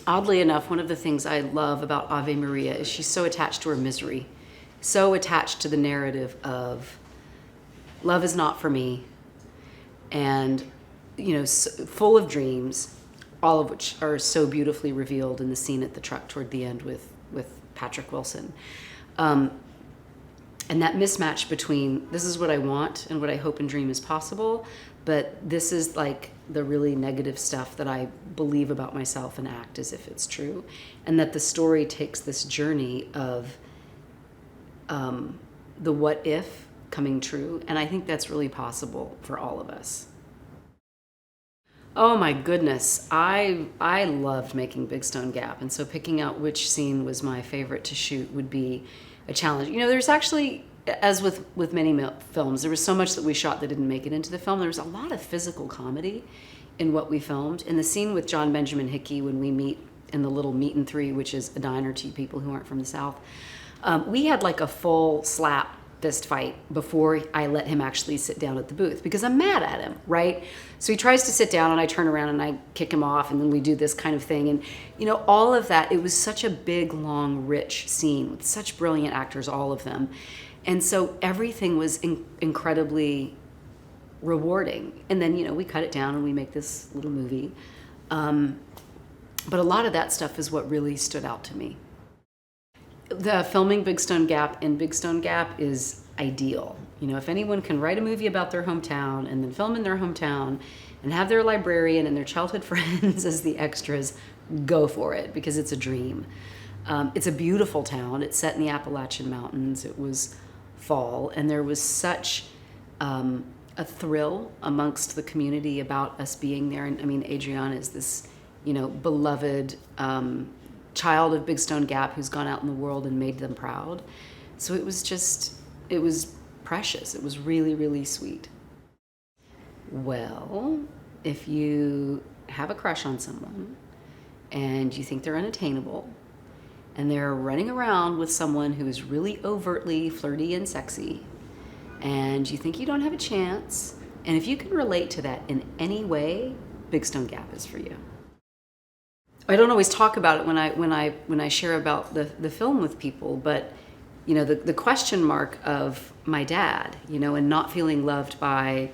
Oddly enough, one of the things I love about Ave Maria is she's so attached to her misery, so attached to the narrative of love is not for me, and full of dreams, all of which are so beautifully revealed in the scene at the truck toward the end with Patrick Wilson. And that mismatch between this is what I want and what I hope and dream is possible, but this is like the really negative stuff that I believe about myself and act as if it's true. And that the story takes this journey of the what if coming true. And I think that's really possible for all of us. Oh my goodness, I loved making Big Stone Gap, and so picking out which scene was my favorite to shoot would be a challenge. There's actually, as with many films, there was so much that we shot that didn't make it into the film. There was a lot of physical comedy in what we filmed. In the scene with John Benjamin Hickey, when we meet in the little meet and three, which is a diner to people who aren't from the South, we had like a full slap fist fight before I let him actually sit down at the booth, because I'm mad at him, right? So he tries to sit down and I turn around and I kick him off, and then we do this kind of thing. And all of that, it was such a big, long, rich scene with such brilliant actors, all of them. And so everything was incredibly rewarding. And then, we cut it down and we make this little movie. But a lot of that stuff is what really stood out to me. The filming Big Stone Gap in Big Stone Gap is ideal. If anyone can write a movie about their hometown and then film in their hometown and have their librarian and their childhood friends as the extras, go for it, because it's a dream. It's a beautiful town. It's set in the Appalachian Mountains. It was fall, and there was such a thrill amongst the community about us being there. And I mean, Adriana is this, beloved child of Big Stone Gap who's gone out in the world and made them proud. So it was precious. It was really, really sweet. Well, if you have a crush on someone and you think they're unattainable and they're running around with someone who is really overtly flirty and sexy, and you think you don't have a chance, and if you can relate to that in any way, Big Stone Gap is for you. I don't always talk about it when I share about the film with people, but the question mark of my dad, and not feeling loved by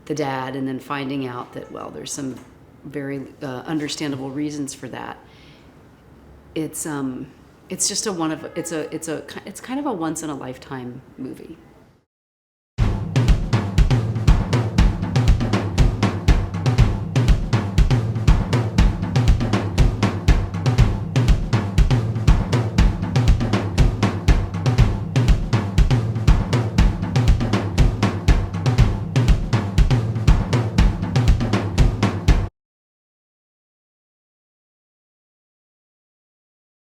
the dad, and then finding out that, well, there's some very understandable reasons for that. It's just it's kind of a once in a lifetime movie.